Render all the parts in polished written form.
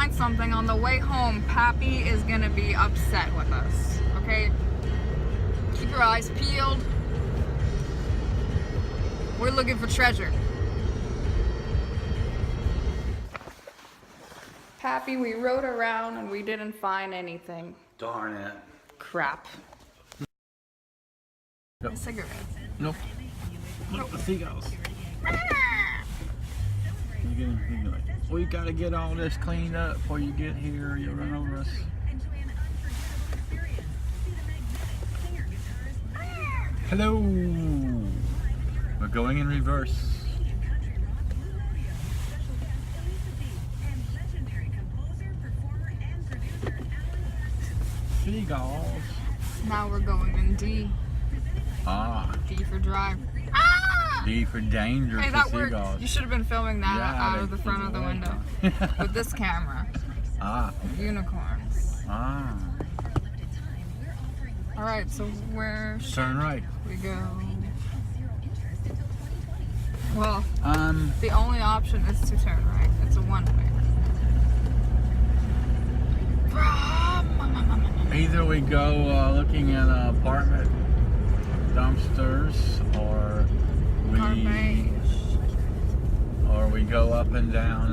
find something on the way home, Papi is gonna be upset with us. Okay? Keep your eyes peeled. We're looking for treasure. Papi, we rode around and we didn't find anything. Darn it. Crap. Nope. A cigarette. Nope. Look, the seagulls. We gotta get all this cleaned up before you get here. You'll run over us. Hello. We're going in reverse. Seagulls. Now we're going in D. Ah. D for drive. Ah! D for danger. Hey, for that seagulls. worked. You should have been filming that out of the front of the window with this camera. Ah. Unicorns. Ah. All right, so where should Turn right. we go? Well, Um. the only option is to turn right. It's a one-way. Either we go looking at apartment dumpsters, or we go up and down.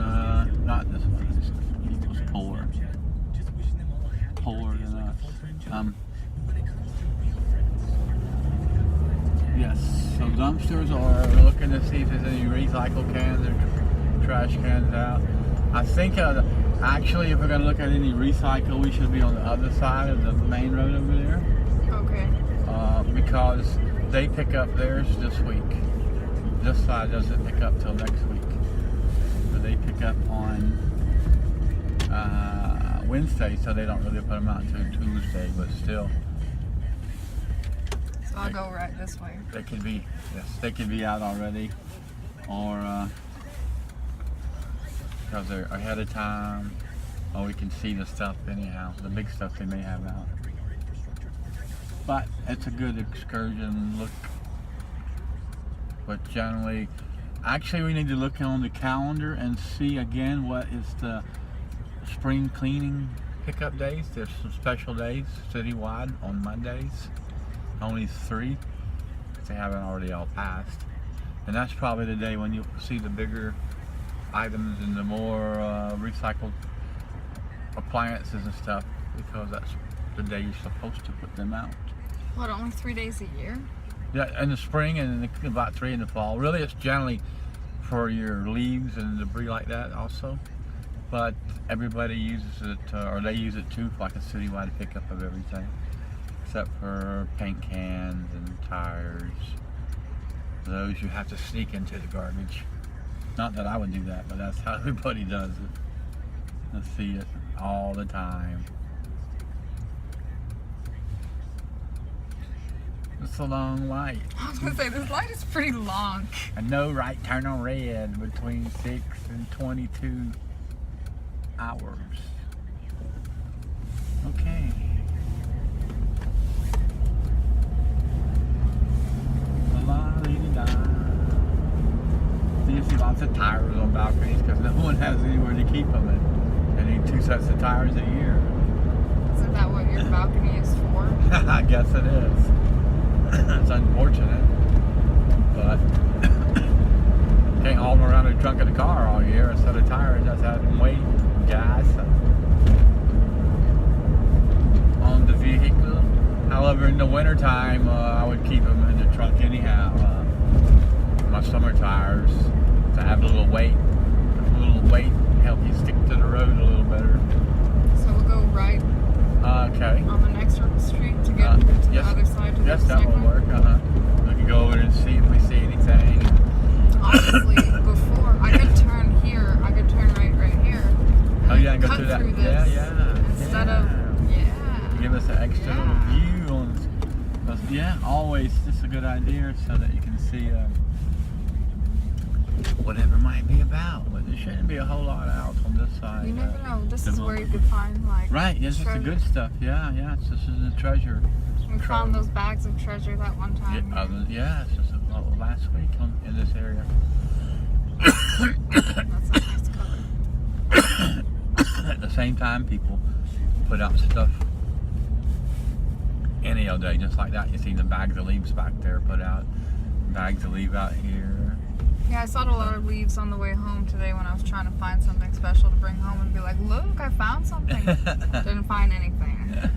Not this one. This equals polar than us. Yes. So dumpsters, or looking to see if there's any recycle cans or trash cans out. I think actually, if we're going to look at any recycle, we should be on the other side of the main road over there. Okay. Because they pick up theirs this week. This side doesn't pick up till next week. But they pick up on Wednesday, so they don't really put them out until Tuesday, but still. So I'll go right this way. They could be, yes, they could be out already, or because they're ahead of time, or we can see the stuff anyhow, the big stuff they may have out. But it's a good excursion look. But generally, actually we need to look on the calendar and see again what is the spring cleaning pickup days. There's some special days citywide on Mondays. Only 3, if they haven't already all passed. And that's probably the day when you'll see the bigger items and the more recycled appliances and stuff, because that's the day you're supposed to put them out. What, only 3 days a year? Yeah, in the spring and about 3 in the fall. Really, it's generally for your leaves and debris like that also. But everybody uses it, or they use it too, for like a citywide pickup of everything. Except for paint cans and tires. Those you have to sneak into the garbage. Not that I would do that, but that's how everybody does it. I see it all the time. It's a long light. I was gonna say, this light is pretty long. A no right turn on red between 6 and 22 hours. Okay. So you see lots of tires on balconies because no one has anywhere to keep them, and they need 2 sets of tires a year. Isn't that what your balcony is for? I guess it is. It's unfortunate, but can't haul them around in the trunk of the car all year. A set of tires, just have them wait, gas on the vehicle. However, in the wintertime, I would keep them in the trunk anyhow. My summer tires, to have a little weight help you stick to the road a little better. So we'll go right Okay. on the next street to get to the other side to yes, the that will recycling. work. We can go over and see if we see anything. Honestly, before I could turn here, I could turn right here. Oh yeah, and go cut through that. through this instead of Give us an extra little view on. Yeah, always just a good idea so that you can see whatever it might be about. But there shouldn't be a whole lot out on this side. You never know. This is where you could find like right. Yes, it's the good stuff. Yeah, yeah. This is the treasure. We found those bags of treasure that one time. Yeah, it's just last week in this area. That's a nice color. The time people put out stuff any old day, just like that. You see the bags of leaves back there put out, bags of leaves out here. Yeah, I saw a lot of leaves on the way home today when I was trying to find something special to bring home and be like, look, I found something. Didn't find anything.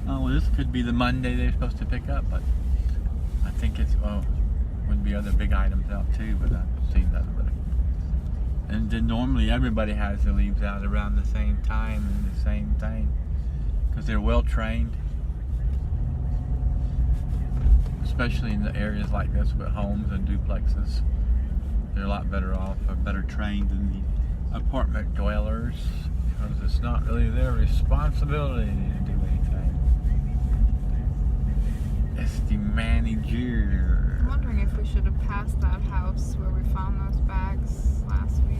Oh, well, this could be the Monday they're supposed to pick up, but I think it's, would be other big items out too, but I've seen that. And then normally everybody has the leaves out around the same time and the same thing, because they're well trained. Especially in the areas like this with homes and duplexes. They're a lot better off, or better trained than the apartment dwellers, because it's not really their responsibility to do anything. It's the manager. I'm wondering if we should have passed that house where we found those bags last week.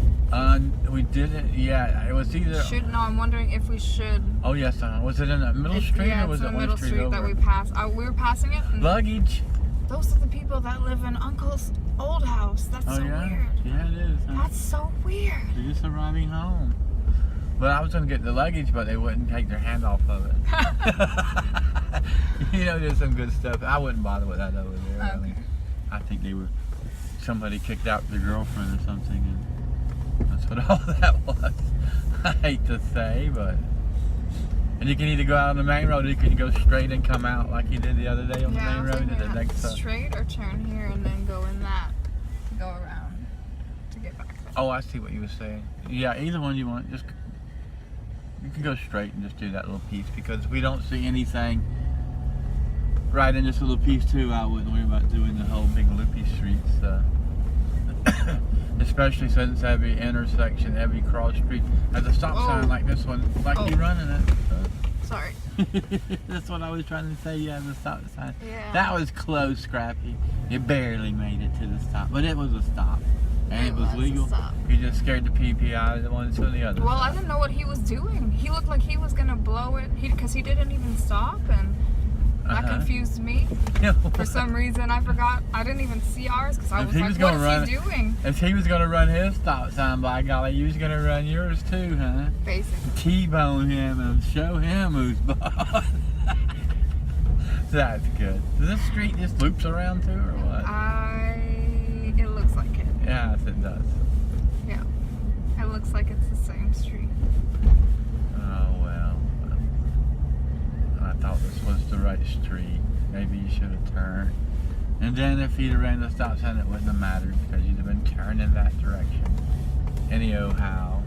We didn't, yeah, it was either... I'm wondering if we should... Oh yes, was it in the middle street or was it the one middle street street over? that we passed. We were passing it. And Luggage. those are the people that live in Uncle's old house. That's so weird. Yeah, it is. Huh? That's so weird. They're just arriving home. But I was going to get the luggage, but they wouldn't take their hand off of it. You know, there's some good stuff. I wouldn't bother with that over there. Okay. I mean, I think they were, somebody kicked out their girlfriend or something, and that's what all that was. I hate to say, but... And you can either go out on the main road, or you can go straight and come out like you did the other day on the main road to the next straight or turn here and then go in that to go around to get back there. Oh, I see what you were saying. Yeah, either one you want. Just you can go straight and just do that little piece, because we don't see anything right in this little piece too. I wouldn't worry about doing the whole big loopy streets, especially since every intersection, every cross street has a stop sign like this one, like you running it. Sorry. That's what I was trying to say. Yeah, the stop sign. Yeah. That was close, Scrappy. You barely made it to the stop, but it was a stop, and it was legal. You just scared the pee out of the one to the other. Well, I didn't know what he was doing. He looked like he was gonna blow it, because he didn't even stop, and that confused me. For some reason, I forgot. I didn't even see ours because I was like, "What is he doing?" If he was gonna run his stop sign, by golly, you was gonna run yours too, huh? Basically. T-bone him and show him who's boss. That's good. Does this street just loops around too, or what? It looks like it. Yes, it does. Yeah. It looks like it's the same street. Oh well. I thought this was the right street. Maybe you should have turned. And then if you'd have ran the stop sign, it wouldn't have mattered, because you'd have been turning that direction. Anyhow.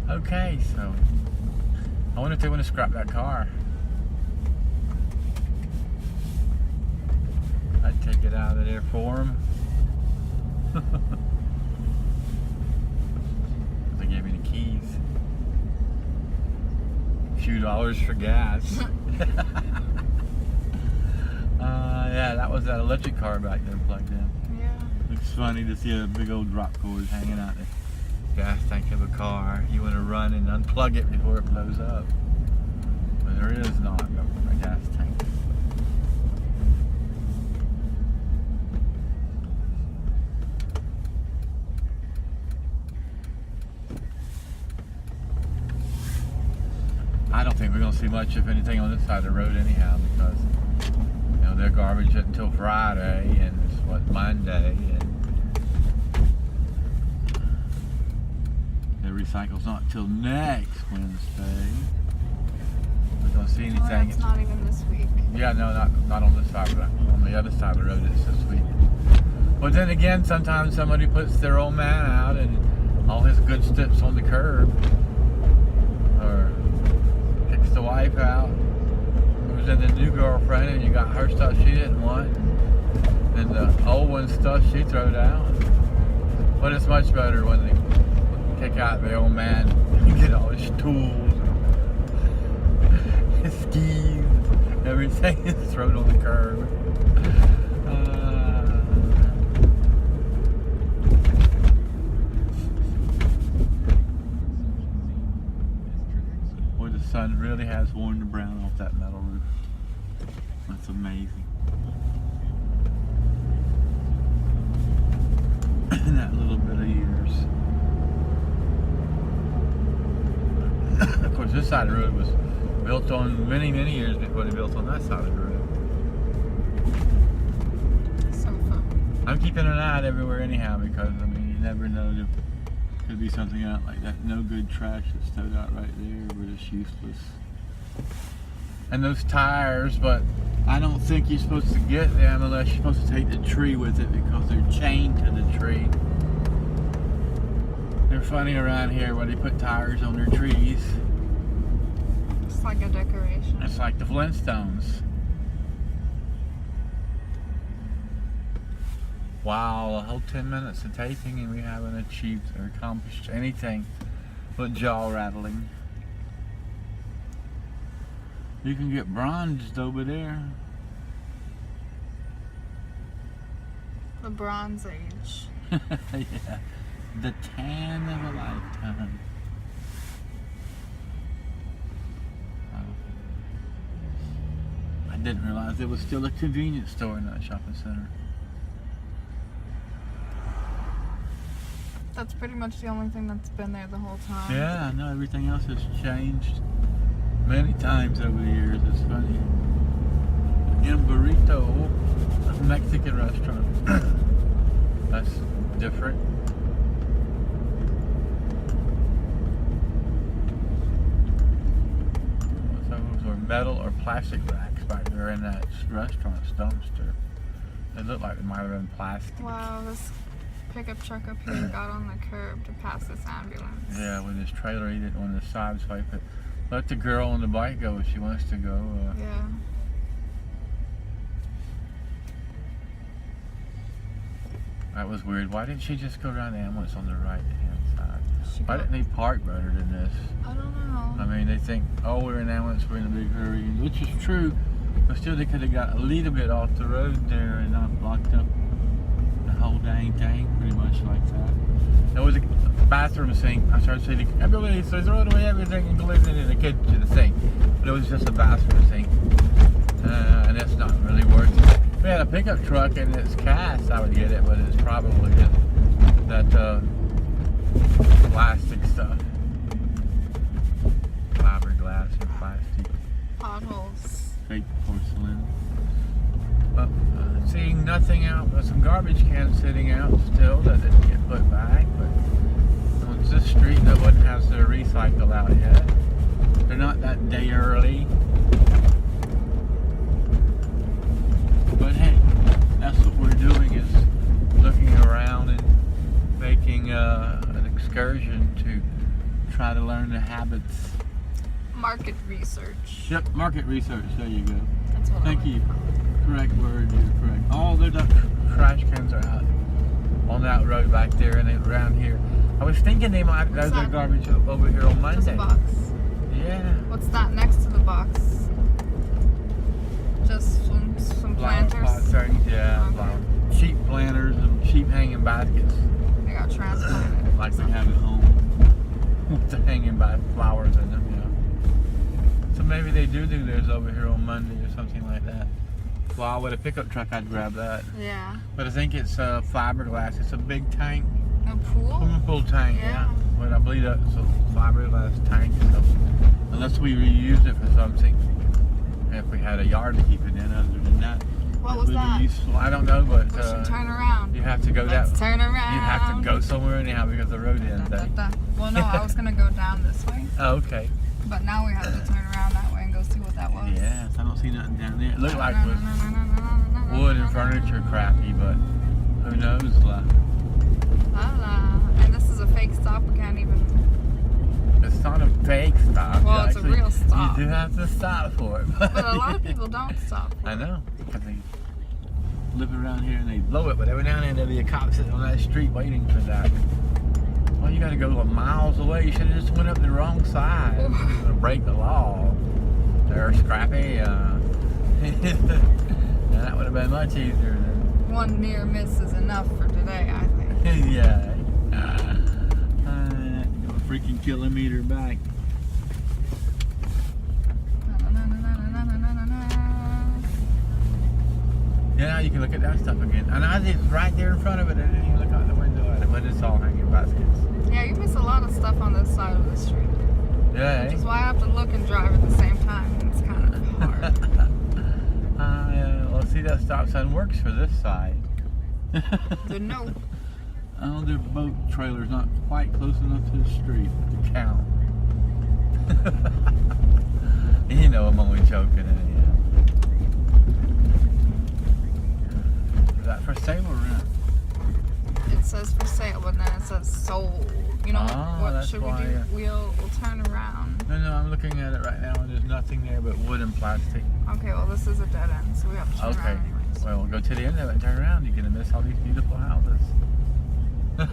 Okay, so I wonder if they want to scrap that car. I'd take it out of there for them. They gave me the keys. A few dollars for gas. Yeah, that was that electric car back there plugged in. Yeah. It's funny to see a big old drop cord hanging out the gas tank of a car. You want to run and unplug it before it blows up. But there is not a gas tank. I don't think we're going to see much, if anything, on this side of the road anyhow, because their garbage isn't until Friday, and it's Monday, and their recycle's not until next Wednesday. We don't see anything. Oh, it's not even this week. Yeah, no, not on this side, but on the other side of the road it's this week. But then again, sometimes somebody puts their old man out and all his good stuff's on the curb, or kicks the wife out. And the new girlfriend, and you got her stuff she didn't want, and the old one stuff she throwed out. But it's much better when they kick out the old man and get all his tools, his skis, everything is thrown on the curb. Boy, the sun really has worn the brown off that metal roof. That's amazing. In that little bit of years. this side of the road was built on many years before they built on that side of the road. So fun. I'm keeping an eye out everywhere anyhow because, I mean, you never know. There could be something out like that. No good trash that's stowed out right there. We're just useless. And those tires, but I don't think you're supposed to get them unless you're supposed to take the tree with it because they're chained to the tree. They're funny around here where they put tires on their trees. It's like a decoration. It's like the Flintstones. Wow, a whole 10 minutes of taping and we haven't achieved or accomplished anything but jaw rattling. You can get bronzed over there. The Bronze Age. Yeah. The tan of a lifetime. I didn't realize there was still a convenience store in that shopping center. That's pretty much the only thing that's been there the whole time. Yeah, I know everything else has changed many times over the years. It's funny. In Burrito, a Mexican restaurant. That's different. Those were metal or plastic racks back there in that restaurant's dumpster. It looked like it might have been plastic. Wow, this pickup truck up here got on the curb to pass this ambulance. Yeah, with his trailer, he didn't want to sideswipe it. Let the girl on the bike go if she wants to go. Yeah. That was weird. Why didn't she just go around the ambulance on the right-hand side? Why didn't they park better than this? I don't know. I mean, they think, oh, we're in an ambulance, we're in a big hurry, which is true. But still, they could have got a little bit off the road there and not blocked up the whole dang thing, pretty much like that. There was a bathroom sink. I started saying, everybody says throw away everything and leave it in the kitchen, the sink. But it was just a bathroom sink. And it's not really worth it. If we had a pickup truck and it's cast, I would get it, but it's probably just that plastic stuff. Fiberglass or plastic. Potholes. Fake porcelain. Seeing nothing out but some garbage cans sitting out still that didn't get put back. But on this street, no one has their recycle out yet. They're not that day early. But hey, that's what we're doing, is looking around and making an excursion to try to learn the habits. Market research. Yep, market research. There you go. That's what Thank you. Correct word. You're correct. All the trash cans are out on that road back there and around here. I was thinking they might have their garbage over here on Monday. Just a box. Yeah. What's that next to the box? Just some planters? Yeah. Okay. Cheap planters and cheap hanging baskets. They got transplanted. Like they have at home. With the hanging flowers in them, yeah. So maybe they do theirs over here on Monday or something like that. Well, with a pickup truck, I'd grab that. Yeah. But I think it's fiberglass. It's a big tank. A pool? Swimming pool tank, yeah. But I believe that's a fiberglass tank. So unless we reuse it for something. If we had a yard to keep it in, other than that. What was that? Useful. I don't know, but We should turn around. you have to go Let's turn around. You have to go somewhere anyhow because the road ends. Well, no, I was going to go down this way. Oh, okay. But now we have to turn around that way and go see what that was. Yes, I don't see nothing down there. It looked like it was wood and furniture crappy, but who knows? And this is a fake stop. We can't even... It's not a fake stop. Well, it's a real stop. You do have to stop for it. But a lot of people don't stop for I know, because they live around here and they blow it, but every now and then there'll be a cop sitting on that street waiting for that. Well, you got to go miles away. You should have just went up the wrong side. You're going to break the law. There, Scrappy. That would have been much easier. One near miss is enough for today, I think. Yeah. Go a freaking kilometer back. Yeah, you can look at that stuff again. And I was right there in front of it. I didn't even look out the window at it, but it's all hanging baskets. Yeah, you miss a lot of stuff on this side of the street. Yeah. Which is why I have to look and drive at the same time. It's kind of hard. Well, see, that stop sign works for this side. Didn't know. Oh, their boat trailer's not quite close enough to the street to count. You know I'm only joking anyhow. Is that for sale or rent? It says for sale, but then it says sold. You know, what should we do? We'll turn around. No, I'm looking at it right now and there's nothing there but wood and plastic. Okay, well this is a dead end, so we have to turn around anyways. Well, we'll go to the end of it and turn around. You're going to miss all these beautiful houses.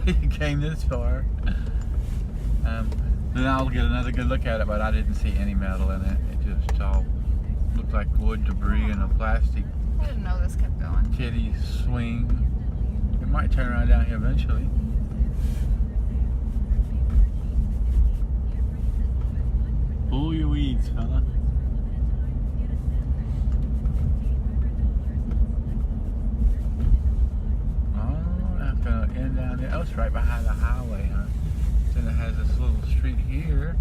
You came this far. Then I'll get another good look at it, but I didn't see any metal in it. It just all looked like wood debris and a plastic I didn't know this kept going. kiddie swing. It might turn around down here eventually. Pull your weeds, fella. Gonna end down there. Oh, it's right behind the highway, huh? Then it has this little street here.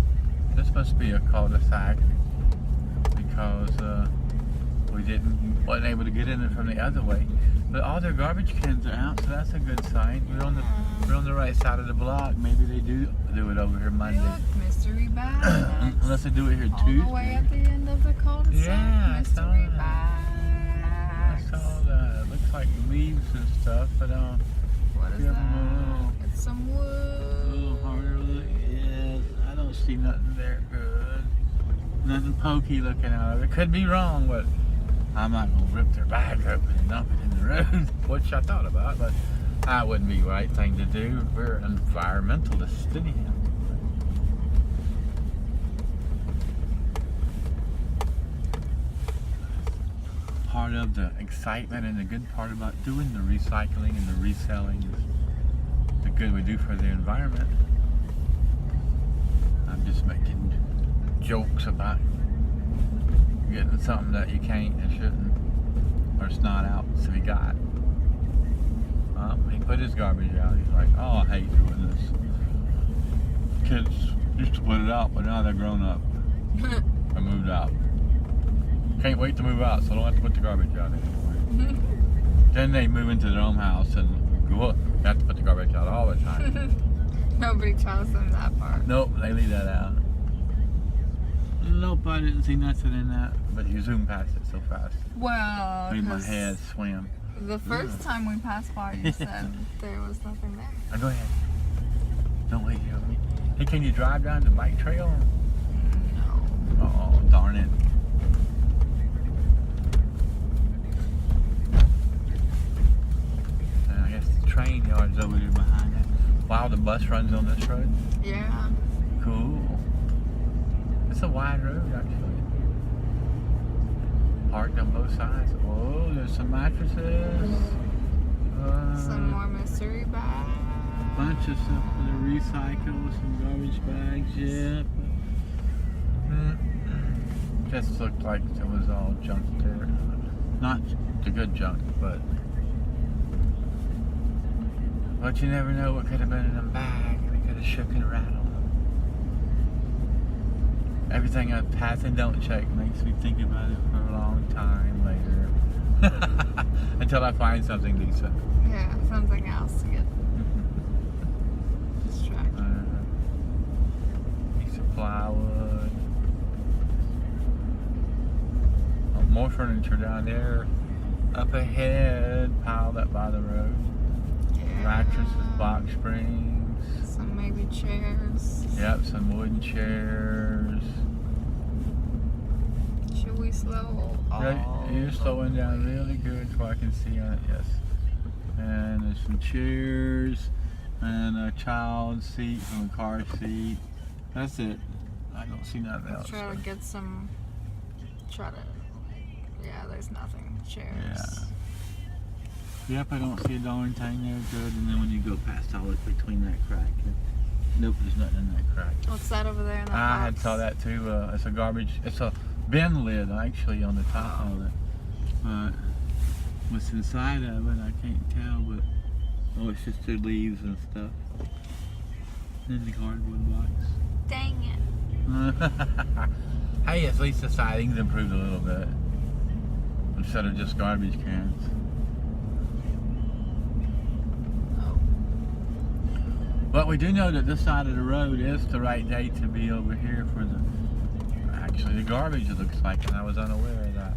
This must be a cul-de-sac because we wasn't able to get in it from the other way. But all their garbage cans are out, so that's a good sign. We're on the right side of the block. Maybe they do it over here Monday. Look, mystery bags. Unless they do it here Tuesday. All the way at the end of the cul-de-sac. Yeah, mystery I bags. saw that. It looks like leaves and stuff, but what is that? It's some wood. Yes, I don't see nothing there good. Nothing pokey looking out of it. Could be wrong, but I'm not gonna rip their bag open and dump it in the road, which I thought about, but that wouldn't be the right thing to do. We're environmentalists anyhow. Part of the excitement and the good part about doing the recycling and the reselling is the good we do for the environment. I'm just making jokes about getting something that you can't and shouldn't, or it's not out, so he got. He put his garbage out. He's like, oh, I hate doing this. Kids used to put it out, but now they're grown up and moved out. Can't wait to move out, so I don't have to put the garbage out anymore. Then they move into their own house and go up. They have to put the garbage out all the time. Nobody tells them that part. Nope, they leave that out. Nope, I didn't see nothing in that, but you zoomed past it so fast. Well, made my head swim. The first time we passed by, you said there was nothing there. Go ahead. Don't wait here on me. Hey, can you drive down the bike trail? No. Oh, darn it. I guess the train yard's over there behind it. Wow, the bus runs on this road? Yeah. Cool. It's a wide road, actually. Parked on both sides. Whoa, there's some mattresses. Some more mystery bags. Bunch of stuff for the recycle, some garbage bags, yep. Just looked like it was all junk there. Not the good junk, but you never know what could have been in a bag. They could have shook and rattled. Everything I pass and don't check makes me think about it for a long time later. Until I find something decent. Yeah, something else to get distracted. Piece of plywood. Oh, more furniture down there. Up ahead, piled up by the road. Yeah. Mattresses, box springs. Some maybe chairs. Yep, some wooden chairs. Should we slow? You're slowing down really good so I can see on it, yes. And there's some chairs and a child seat and a car seat. That's it. I don't see nothing else. Try to get some. Yeah, there's nothing. Chairs. Yeah. Yep, I don't see a darn thing there. Good. And then when you go past, I'll look between that crack. Nope, there's nothing in that crack. What's that over there in that I box? had saw that too. It's a garbage. It's a bin lid actually on the top of it. But what's inside of it, I can't tell. But it's just their leaves and stuff in the cardboard box. Dang it. Hey, at least the siding's improved a little bit. Instead of just garbage cans. But we do know that this side of the road is the right day to be over here for the garbage, it looks like, and I was unaware of that.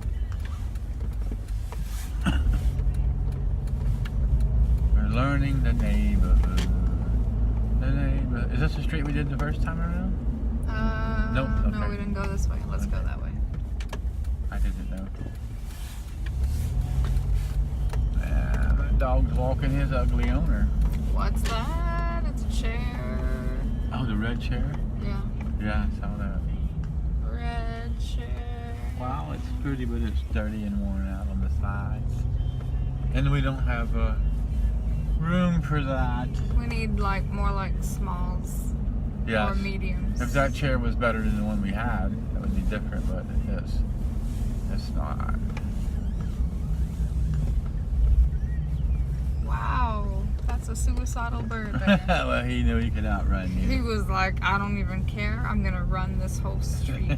We're learning the neighborhood. Is this the street we did the first time around? Nope. Okay. No, we didn't go this way. Let's go that way. I didn't know. Yeah, that dog's walking his ugly owner. What's that? It's a chair. Oh, the red chair? Yeah. Yeah, I saw that. Red chair. Wow, it's pretty, but it's dirty and worn out on the sides. And we don't have room for that. We need more like smalls. Yes. Or mediums. If that chair was better than the one we had, that would be different, but it's not. Wow, that's a suicidal bird there. Well, he knew he could outrun you. He was like, I don't even care. I'm gonna run this whole street.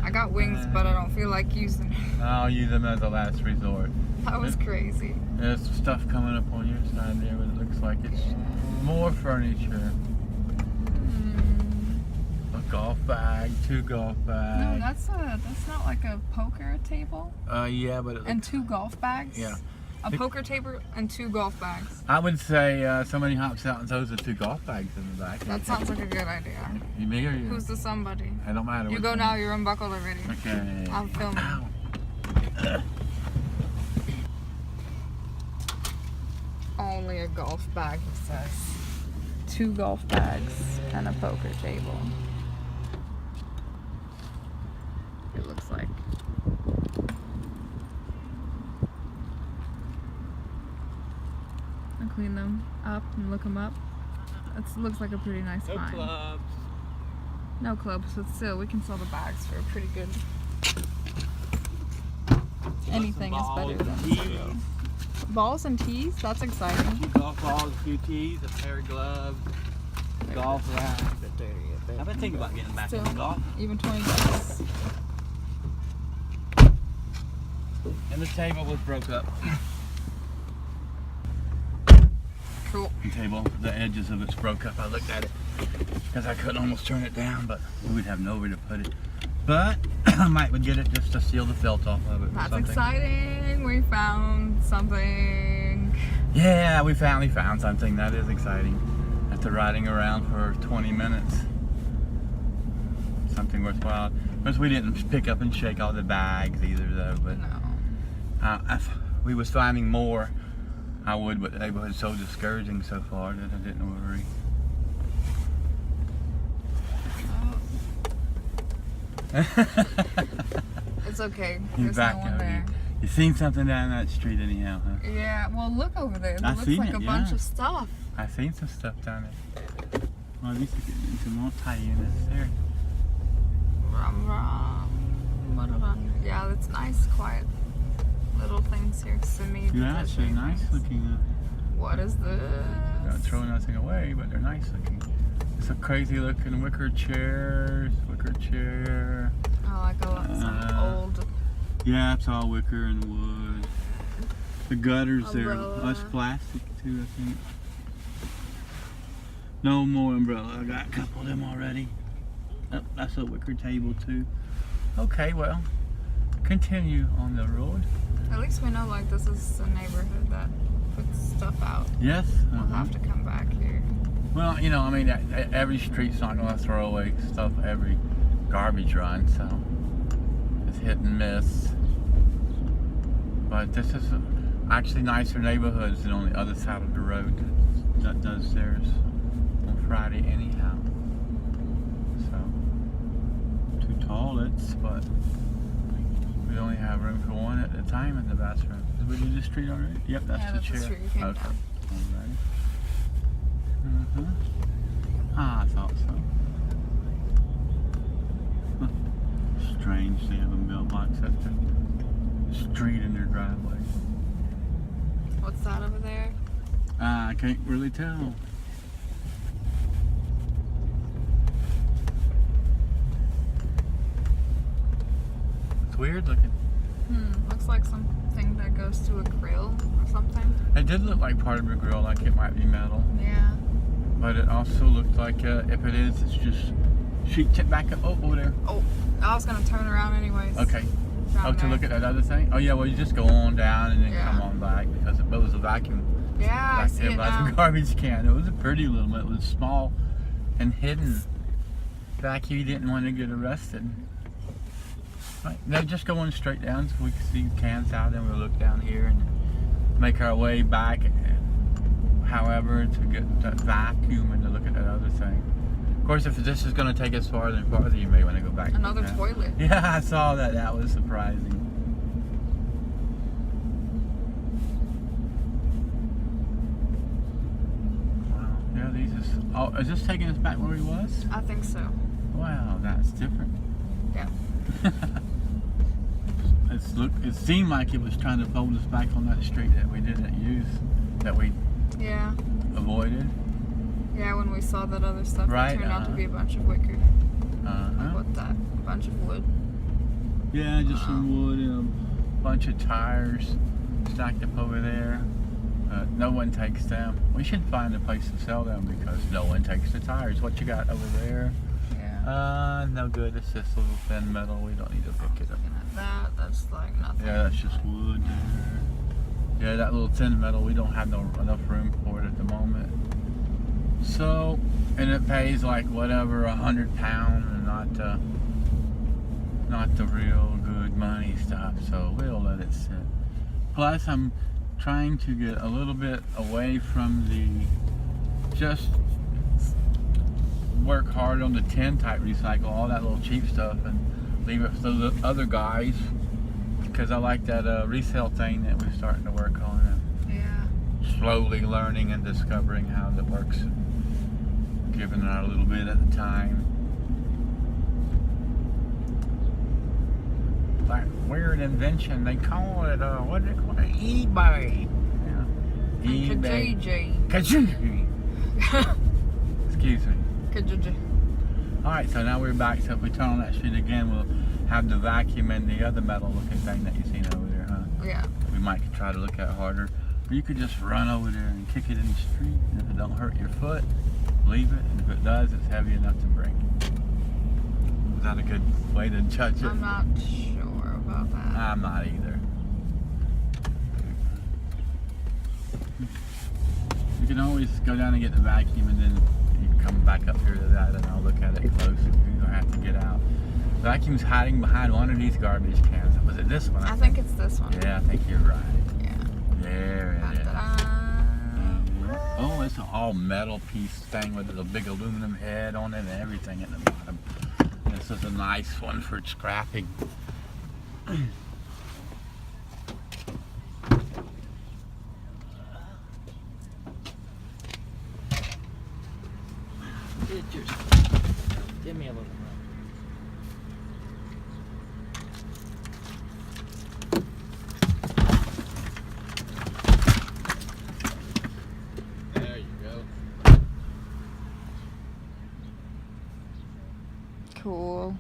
I got wings, but I don't feel like using them. I'll use them as a last resort. That was crazy. There's stuff coming up on your side there, but it looks like it's more furniture. A golf bag, 2 golf bags. No, that's not like a poker table. Yeah, but and 2 golf bags. Yeah. A poker table and 2 golf bags. I would say somebody hops out and throws the 2 golf bags in the back. That sounds like a good idea. You me or you? Who's the somebody? I don't matter. You go now. You're unbuckled already. Okay. I'm filming. Ow. Only a golf bag, he says. 2 golf bags and a poker table. It looks like. I'll clean them up and look them up. It looks like a pretty nice No find. clubs. No clubs, but still, we can sell the bags for pretty good. Anything is better than 0. Balls and tees? That's exciting. Golf balls, a few tees, a pair of gloves, golf rack. I've been thinking about getting back into golf. Even $20. And the table was broke up. Cool. The table, the edges of it's broke up. I looked at it because I could almost turn it down, but we'd have nowhere to put it. But I might would get it just to seal the felt off of it. That's exciting. We found something. Yeah, we finally found something. That is exciting. After riding around for 20 minutes. Something worthwhile. Because we didn't pick up and shake all the bags either, though. But No. if we was finding more, I would, but the neighborhood's so discouraging so far that I didn't worry. It's okay. He's There's back no one over there. You seen something down that street anyhow, huh? Yeah, well look over there. It I looks seen like it, a bunch yeah. of stuff. I seen some stuff down there. Well, at least we're getting into multi-units there. Yeah, that's nice, quiet little things here. Yeah, it's very nice looking. What is this? Not throwing nothing away, but they're nice looking. It's a crazy looking wicker chair. I like some old. Yeah, it's all wicker and wood. The gutters there, Umbrella. that's plastic too, I think. No more umbrella. I got a couple of them already. Oh, that's a wicker table too. Okay, well, continue on the road. At least we know like this is a neighborhood that puts stuff out. Yes. We'll have to come back here. Well, you know, I mean, every street's not going to throw away stuff every garbage run, so it's hit and miss. But this is actually nicer neighborhoods than on the other side of the road that does theirs on Friday anyhow. So, 2 toilets, but we only have room for 1 at a time in the bathroom. Did we do this street already? Yep, that's the chair. The street you came Okay. down. Alrighty. I thought so. Strange they have a mailbox at the street in their driveway. What's that over there? I can't really tell. weird looking. Looks like something that goes to a grill or something. It did look like part of a grill, like it might be metal. Yeah. But it also looked like, if it is, it's just sheet tip back up. Oh, over there. Oh, I was gonna turn around anyways. Okay. To look at that other thing? Oh yeah, well you just go on down and then come on back because it was a vacuum. Yeah, I see it now. Like a garbage can. It was a pretty little, it was small and hidden. Vacuum, you didn't want to get arrested. Right. Now just going straight down so we can see cans out, then we'll look down here and make our way back. However, to get that vacuum and to look at that other thing. Of course, if this is going to take us farther and farther, you may want to go back. Another toilet. Yeah, I saw that. That was surprising. Wow. Yeah, these is. Oh, is this taking us back where he was? I think so. Wow, that's different. Yeah. It seemed like it was trying to fold us back on that street that we didn't use, that we avoided. Yeah, when we saw that other stuff, it turned out to be a bunch of wicker. Like what that? A bunch of wood. Yeah, just some wood and a bunch of tires stacked up over there. No one takes them. We should find a place to sell them because no one takes the tires. What you got over there? Yeah. No good. It's this little thin metal. We don't need to pick it up. Looking at that, that's like nothing. Yeah, that's just wood there. Yeah, that little thin metal, we don't have enough room for it at the moment. So, and it pays like whatever, £100 and not the real good money stuff. So we'll let it sit. Plus, I'm trying to get a little bit away from the just work hard on the tin type recycle, all that little cheap stuff, and leave it for the other guys. Because I like that resale thing that we're starting to work on. And slowly learning and discovering how that works. Giving it out a little bit at a time. That weird invention, they call it, what do they call it? eBay. Yeah. eBay. Kijiji. Excuse me. Kijiji. Alright, so now we're back. So if we turn on that street again, we'll have the vacuum and the other metal looking thing that you've seen over there, huh? Yeah. We might try to look at it harder. Or you could just run over there and kick it in the street. And if it don't hurt your foot, leave it. And if it does, it's heavy enough to break. Is that a good way to judge it? I'm not sure about that. I'm not either. You can always go down and get the vacuum and then you can come back up here to that and I'll look at it close if you don't have to get out. The vacuum's hiding behind one of these garbage cans. Was it this one? I think it's this one. Yeah, I think you're right. Yeah. There it is. Oh, it's an all metal piece thing with a big aluminum head on it and everything at the bottom. This is a nice one for scrapping. Give me a little room. There you go. Cool.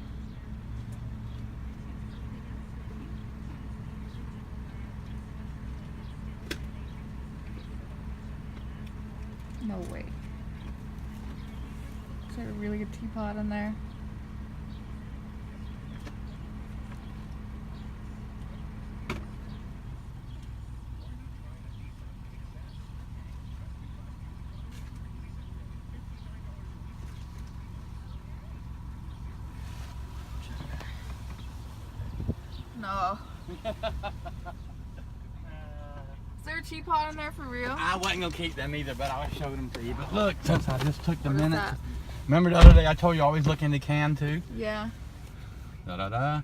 No way. Is there a really good teapot in there? No. Is there a teapot in there for real? I wasn't gonna keep them either, but I showed them to you. But look, since I just took the What is minute. that? Remember the other day I told you always look in the can too? Yeah. Da-da-da.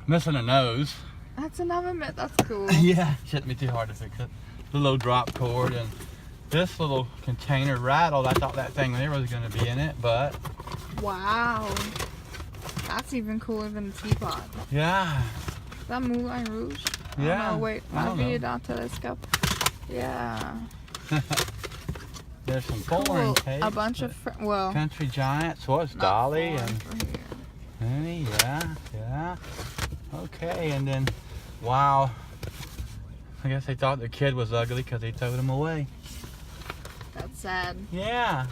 Missing a nose. That's another myth. That's cool. Yeah. Shouldn't be too hard to fix it. The little drop cord and this little container rattled. I thought that thing there was going to be in it, but... Wow. That's even cooler than the teapot. Yeah. Is that Moulin Rouge? Yeah. Oh, wait. I don't know. Not telescope. Yeah. There's some Cool. pouring tape. A bunch of... well... Country Giants. What's not Dolly? foreign And for here. Honey, yeah, yeah. Okay, and then, wow. I guess they thought the kid was ugly because they towed him away. That's sad. Yeah.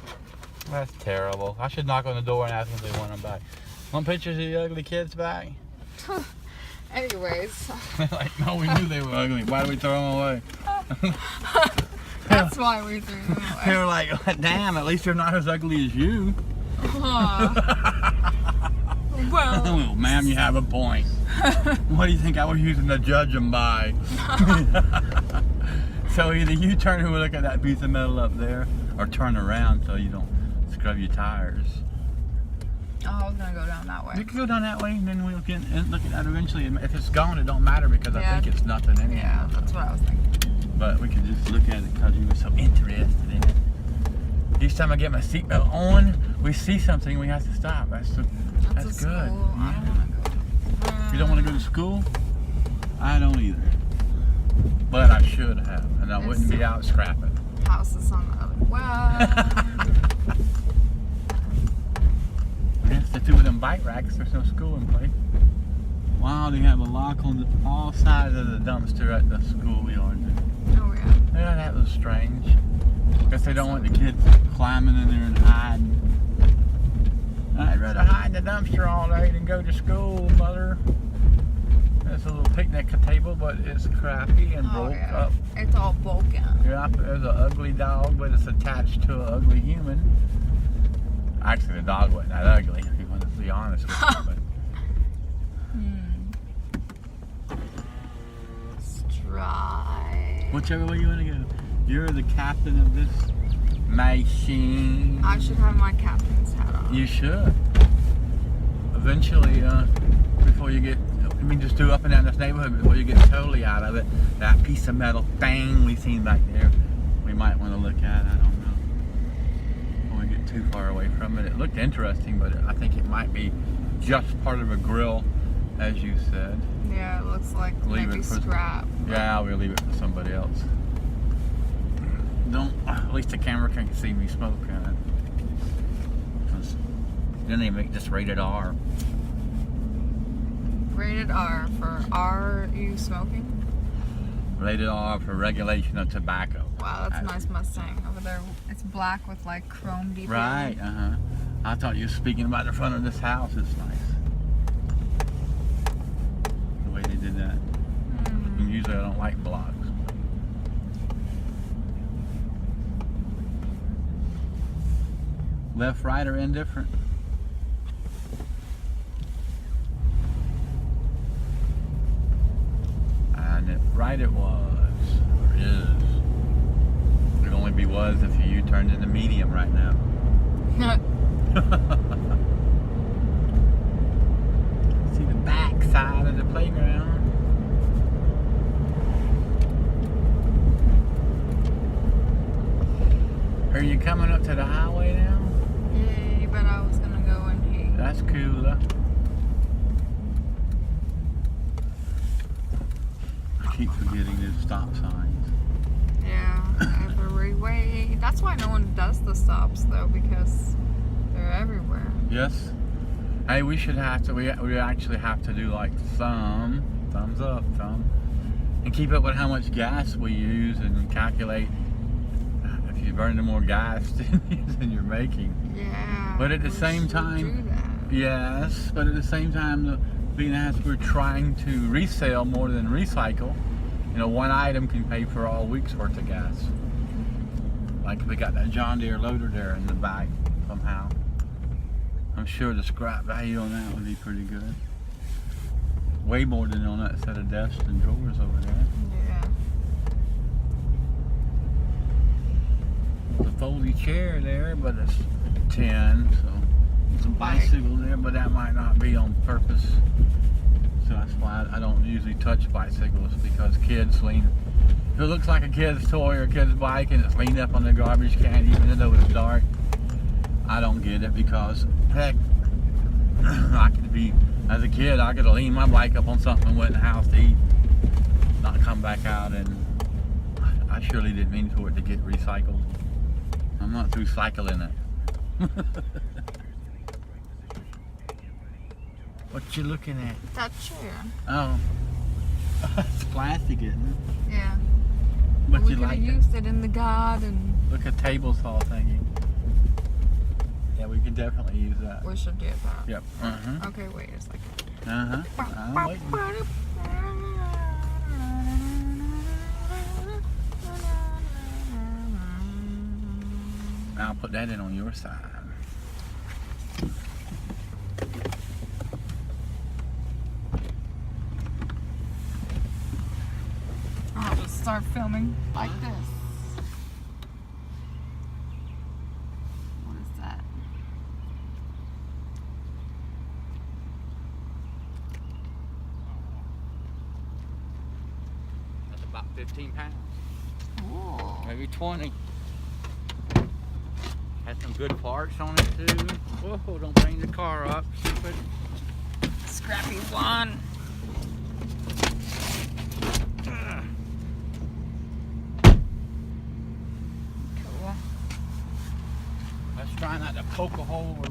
That's terrible. I should knock on the door and ask them if they want them back. Want pictures of the ugly kids back? Anyways. Like, no, we knew they were ugly. Why did we throw them away? That's why we threw them away. They were like, damn, at least they're not as ugly as you. Well, ma'am, you have a point. What do you think I was using to judge them by? So either you turn and look at that piece of metal up there, or turn around so you don't scrub your tires. Oh, I was gonna go down that way. You can go down that way, and then we'll get and look at that eventually. If it's gone, it don't matter because I think it's nothing in it. Yeah, that's what I was thinking. But we can just look at it because you were so interested in it. Each time I get my seatbelt on, we see something, we have to stop. That's good. I don't want to go. You don't want to go to school? I don't either. But I should have, and I wouldn't be out scrapping. Houses on the other. Well. Yes, the two of them bike racks. There's no school in place. Wow, they have a lock on all sides of the dumpster at the schoolyard. Oh yeah. Yeah, that was strange. Guess they don't want the kids climbing in there and hiding. I'd rather hide in the dumpster all day than go to school, mother. There's a little picnic table, but it's crappy and broke up. It's all broken. Yeah, there's an ugly dog, but it's attached to an ugly human. Actually, the dog wasn't that ugly, if you want to be honest with you. But Let's try. whichever way you want to go. You're the captain of this machine. I should have my captain's hat on. You should. Eventually, before you get, just do up and down this neighborhood before you get totally out of it. That piece of metal thing we seen back there, we might want to look at. I don't know. When we get too far away from it. It looked interesting, but I think it might be just part of a grill, as you said. Yeah, it looks like maybe scrap. Yeah, we'll leave it for somebody else. Don't, at least the camera can see me smoking it. Then they make this rated R. Rated R for are you smoking? Rated R for regulation of tobacco. Wow, that's a nice Mustang over there. It's black with like chrome detailing. Right, I thought you were speaking about the front of this house. It's nice. The way they did that. And usually I don't like blocks. Left, right, or indifferent? And right it was, or is. It'd only be was if you turned into medium right now. See the back side of the playground. Are you coming up to the highway now? Yeah, but I was gonna go in here. That's cool. I keep forgetting there's stop signs. Yeah, every way. That's why no one does the stops though, because they're everywhere. Yes. Hey, we should have to. We actually have to do like thumbs up, and keep up with how much gas we use and calculate if you're burning more gas than you're making. Yeah. But at the same time, yes. But at the same time, being as we're trying to resell more than recycle, one item can pay for all week's worth of gas. Like we got that John Deere loader there in the back somehow. I'm sure the scrap value on that would be pretty good. Way more than on that set of desks and drawers over there. Yeah. There's a foldy chair there, but it's tin, so there's a bicycle there, but that might not be on purpose. So that's why I don't usually touch bicycles, because kids lean. If it looks like a kid's toy or a kid's bike and it's leaned up on the garbage can, even though it's dark, I don't get it, because heck, I could be, as a kid, I could have leaned my bike up on something and went in the house to eat, not come back out, and I surely didn't mean for it to get recycled. I'm not through cycling it. What you looking at? That chair. Oh. It's plastic, isn't it? Yeah. But we you could like have used it in the garden. Look at table saw thingy. Yeah, we can definitely use that. We should do that. Yep. Uh-huh. Okay, wait a second. Uh-huh. I'm waiting. I'll put that in on your side. I'll just start filming like this. What is that? That's about 15 pounds. Ooh. Maybe 20. Has some good parts on it too. Whoa, don't bring the car up, stupid. Scrappy one. Cool. Let's try not to poke a hole or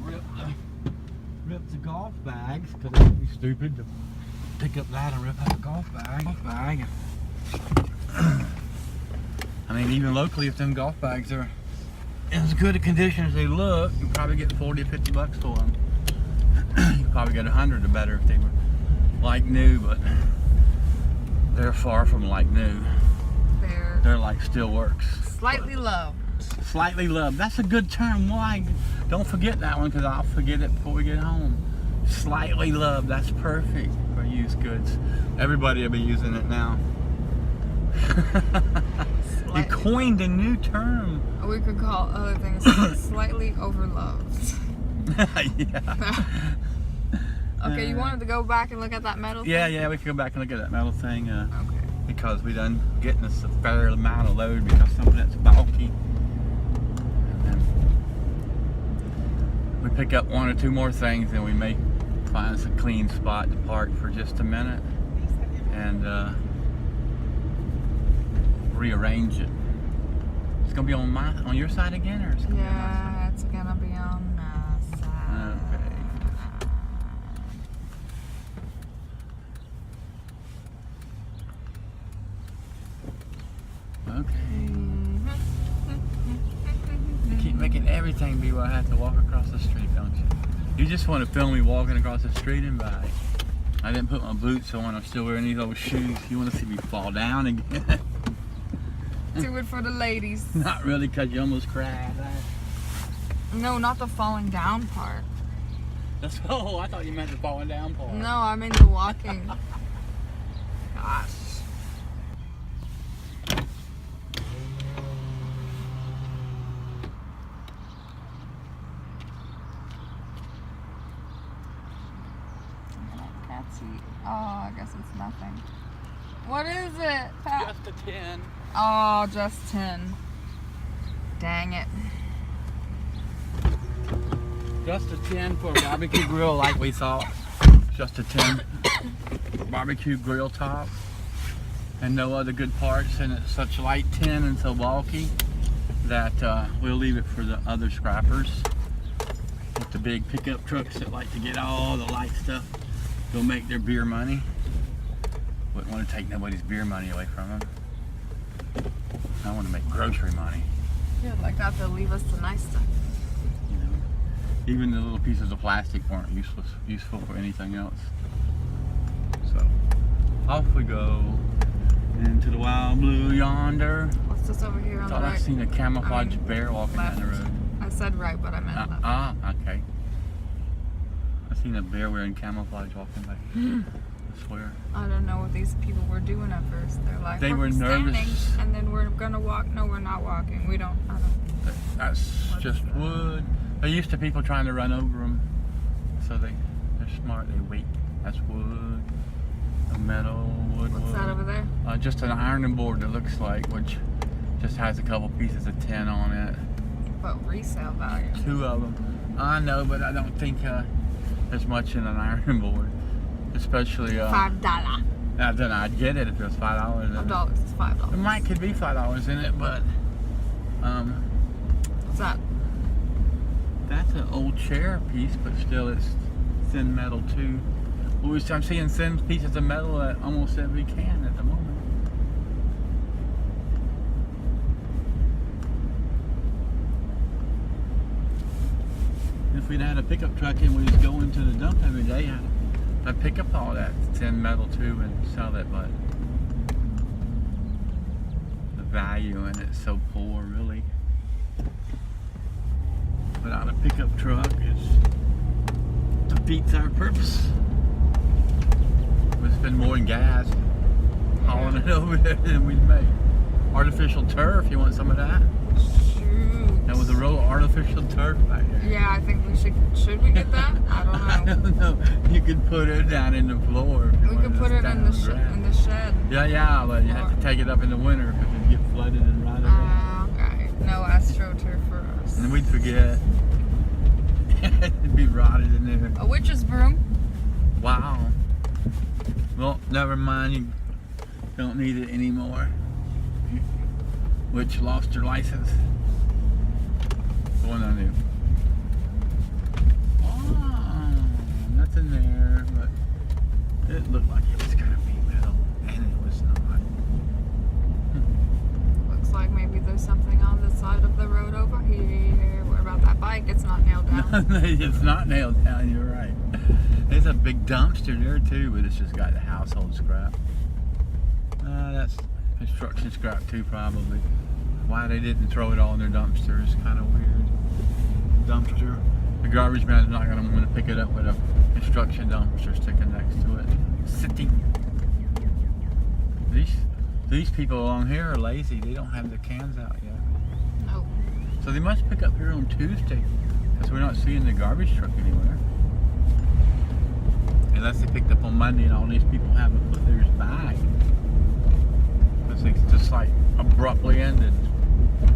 rip the golf bags, because it would be stupid to pick up that and rip out a golf bag. I mean, even locally, if them golf bags are in as good a condition as they look, you probably get 40 or 50 bucks for them. You probably get 100 or better if they were like new, but they're far from like new. They're like still works. Slightly loved. Slightly loved. That's a good term. Why? Don't forget that one, because I'll forget it before we get home. Slightly loved. That's perfect for used goods. Everybody will be using it now. You coined a new term. We could call other things slightly overloved. Yeah. Okay, you wanted to go back and look at that metal thing? Yeah, we can go back and look at that metal thing. Okay. Because we done getting us a fair amount of load because some of that's bulky. And then we pick up one or two more things and we may find us a clean spot to park for just a minute and rearrange it. It's gonna be on your side again, or it's gonna be on my side? It's gonna be on my side. Okay. You keep making everything be where I have to walk across the street, don't you? You just want to film me walking across the street and by. I didn't put my boots on. I'm still wearing these old shoes. You want to see me fall down again? Do it for the ladies. Not really, because you almost cried. No, not the falling down part. That's, oh, I thought you meant the falling down part. No, I meant the walking. Gosh. Oh, I guess it's nothing. What is it, Pat? Just a 10. Oh, just 10. Dang it. Just a 10 for a barbecue grill like we thought. Just a 10. Barbecue grill top. And no other good parts, and it's such light tin and so bulky that we'll leave it for the other scrappers. With the big pickup trucks that like to get all the light stuff. Go make their beer money. Wouldn't want to take nobody's beer money away from them. I want to make grocery money. Yeah, like that, they'll leave us the nice stuff. You know, even the little pieces of plastic weren't useful for anything else. So, off we go into the wild blue yonder. What's this over here on the right? I seen a camouflage bear walking down the road. I said right, but I meant left. Okay. I seen a bear wearing camouflage walking by. I swear. I don't know what these people were doing at first. They're like, they were standing, nervous, and then we're gonna walk. No, we're not walking. We don't. I don't. That's just wood. They're used to people trying to run over them, so they're smart. They wait. That's wood, metal, wood. What's that over there? Just an ironing board that looks like, which just has a couple pieces of tin on it. But resale value. 2 of them. I know, but I don't think there's much in an ironing board, especially $5. Then I'd get it if it was $5. $5. It's $5. It could be $5 in it, but what's that? That's an old chair piece, but still it's thin metal too. I'm seeing thin pieces of metal at almost every can at the moment. If we'd had a pickup truck and we just go into the dump every day, I'd pick up all that thin metal too and sell it, but the value in it's so poor, really. Without a pickup truck, it defeats our purpose. We spend more in gas hauling it over there than we'd make. Artificial turf, you want some of that? Shoot. That was a row of artificial turf back there. Yeah, I think we should we get that? I don't know. I don't know. You could put it down in the floor. We could put it in the shed. Yeah, but you have to take it up in the winter because it'd get flooded and rotted away. Okay. No AstroTurf for us. And we'd forget. It'd be rotted in there. A witch's broom. Wow. Well, never mind. You don't need it anymore. Witch lost her license. The one I knew. Oh, nothing there, but it looked like it was gonna be metal, and it was not. Looks like maybe there's something on the side of the road over here. What about that bike? It's not nailed down. No, it's not nailed down, you're right. There's a big dumpster there too, but it's just got the household scrap. That's construction scrap too, probably. Why they didn't throw it all in their dumpster is kind of weird. Dumpster. The garbage man's not going to want to pick it up with a construction dumpster sticking next to it. Sitting. These people along here are lazy. They don't have their cans out yet. No. So they must pick up here on Tuesday, because we're not seeing the garbage truck anywhere. Unless they picked up on Monday and all these people haven't put theirs back. Because they just like abruptly ended.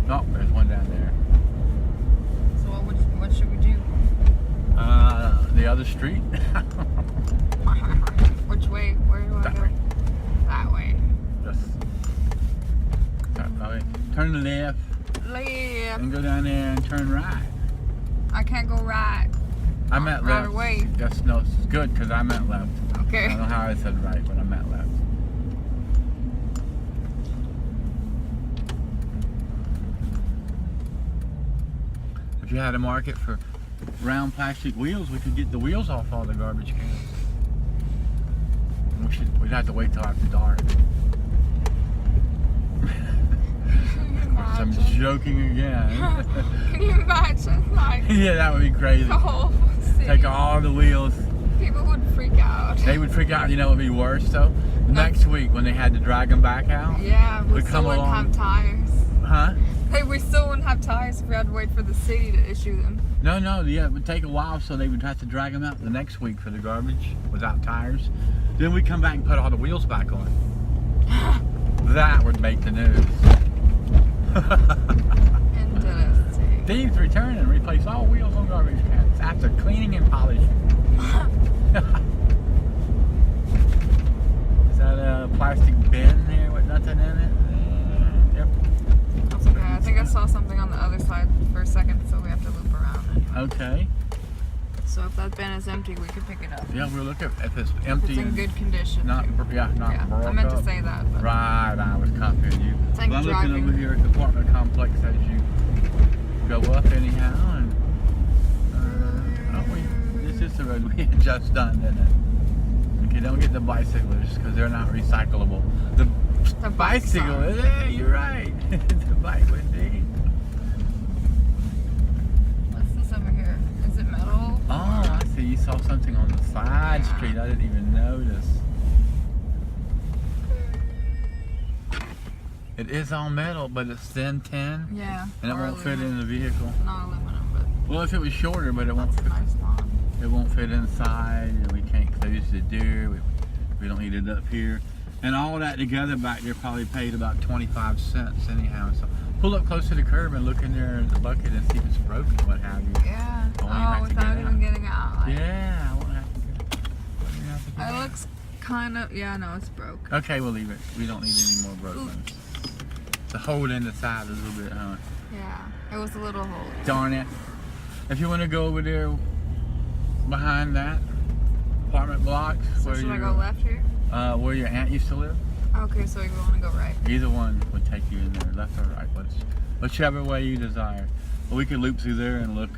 Oh, there's one down there. So what should we do? The other street. Which way? Where do I That go? way. That way. Just probably turn left Left. and go down there and turn right. I can't go right. I meant right left. away. Yes, no, it's good because I meant left. Okay. I don't know how I said right, but I meant left. If you had a market for round plastic wheels, we could get the wheels off all the garbage cans. We'd have to wait till after dark. I'm joking again. Can you imagine? Like, yeah, that would be crazy. the whole city. Take all the wheels. People would freak out. They would freak out. You know what would be worse though? Next week when they had to drag them back out. Yeah, we we'd still wouldn't have tires. Huh? Hey, we still wouldn't have tires if we had to wait for the city to issue them. No, yeah, it would take a while, so they would have to drag them out the next week for the garbage without tires. Then we come back and put all the wheels back on. That would make the news. Interesting. Thieves return and replace all wheels on garbage cans after cleaning and polishing. Is that a plastic bin there with nothing in it? Yep. That's okay. I think I saw something on the other side for a second, so we have to loop around. Okay. So if that bin is empty, we could pick it up. Yeah, we'll look at if it's If empty. it's in good condition. Not too. broke I meant to up. say that. But Right, I was copying you. Thank Well, I'm looking driving. over here at the apartment complex as you go up anyhow, and this is the road we had just done, isn't it? Okay, don't get the bicyclers because they're not recyclable. The bicycle, yeah, you're right. The bike would be. what's this over here? Is it metal? Oh, I see. You saw something on the side street. I didn't even notice. It is all metal, but it's thin tin. Yeah. And it or won't fit aluminum. in the vehicle. Not aluminum, but Well, if it was shorter, but it won't that's a fit. nice lawn. It won't fit inside, and we can't close the door. We don't need it up here. And all that together back there probably paid about 25 cents anyhow. So pull up close to the curb and look in there in the bucket and see if it's broken, what have you. Yeah. I won't have to Without get even out. getting out. Like, Yeah, I won't have to get it. It looks kind of, yeah, no, it's broke. Okay, we'll leave it. We don't need any more broken ones. The hole in the side a little bit, huh? Yeah, it was a little hole. Darn it. If you want to go over there behind that, apartment blocks. So should I go left here? Where your aunt used to live. Okay, so you want to go right. Either one would take you in there, left or right. Whichever way you desire. But we could loop through there and look,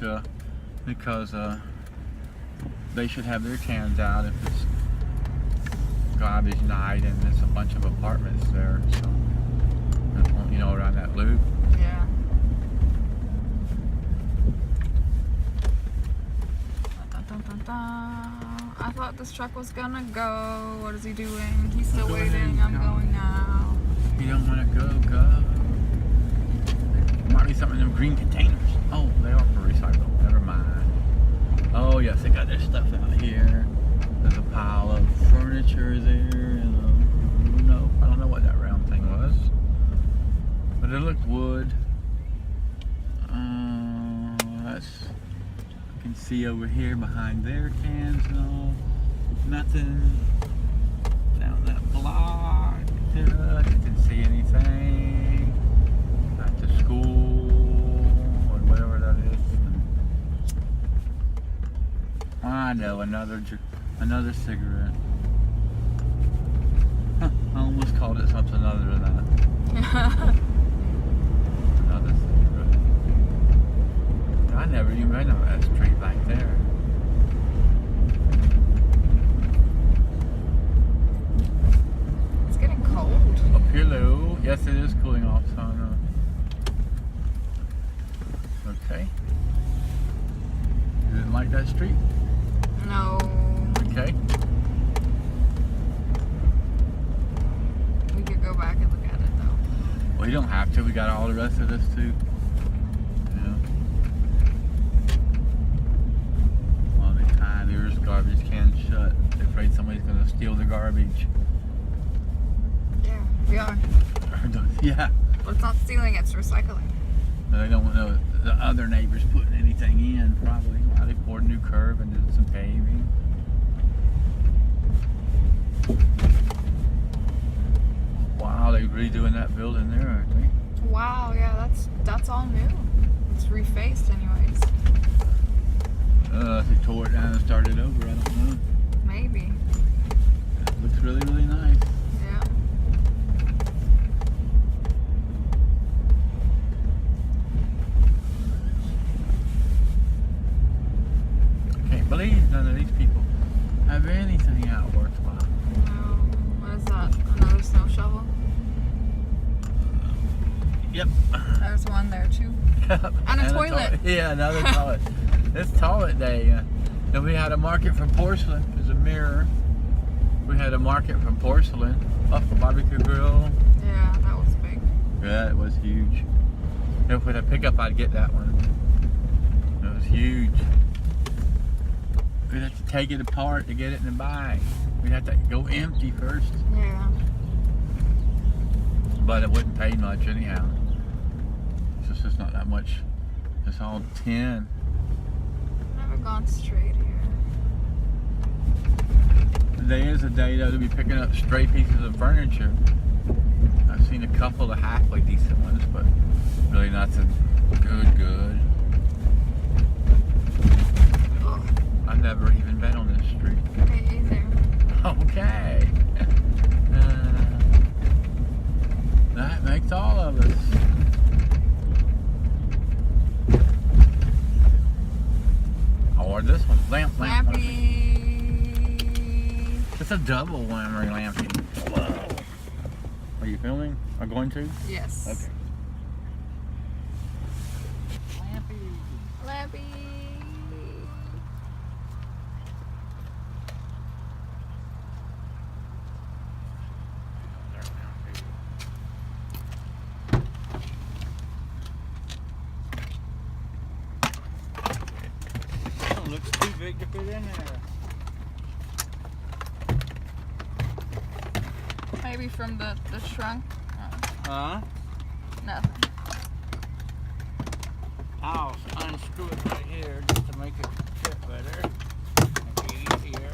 because they should have their cans out if it's garbage night and there's a bunch of apartments there. So, you know, around that loop. Yeah. I thought this truck was gonna go. What is he doing? He's still waiting. I'm going now. You don't want to go. Might be something in them green containers. Oh, they are for recycle. Never mind. Oh yes, they got their stuff out here. There's a pile of furniture there, and no, I don't know what that round thing was, but it looked wood. That's. You can see over here behind their cans and all. Nothing down that block. Didn't see anything. At the school or whatever that is. I know, another cigarette. Huh, I almost called it something other than that. Another cigarette. I never even been on that street back there. It's getting cold. Up here low. Yes, it is cooling off, so okay. You didn't like that street? No. Okay. We could go back and look at it though. Well, you don't have to. We got all the rest of this too. There's garbage cans shut. They're afraid somebody's going to steal the garbage. Yeah, we are. Yeah. But it's not stealing, it's recycling. They don't know the other neighbors putting anything in, probably. While they poured a new curb and did some paving. Wow, they're redoing that building there, aren't they? Wow, yeah, that's all new. It's refaced anyways. If they tore it down and started over, I don't know. Maybe. It looks really, really nice. Yeah. Can't believe none of these people have anything out worthwhile. No. What is that? Another snow shovel? Yep. There's one there too. And a toilet. Yeah, another toilet. It's toilet day. Then we had a market for porcelain. There's a mirror. We had a market for porcelain. Up a barbecue grill. Yeah, that was big. Yeah, it was huge. If we had a pickup, I'd get that one. It was huge. We'd have to take it apart to get it in the bag. We'd have to go empty first. Yeah. But it wouldn't pay much anyhow. It's just not that much. It's all tin. Never gone straight here. Today is a day though to be picking up stray pieces of furniture. I've seen a couple of halfway decent ones, but really nothing good. Oh. I've never even been on this street. Okay, either. Okay. That makes all of us. Or this one. Lamp. Lampy. It's a double whammy lampy. Whoa. Are you filming? Or going to? Yes. Okay. Lampy. Oh, looks too big to fit in there. Maybe from the trunk. Huh? Nothing. I'll unscrew it right here just to make it fit better. Make it easier.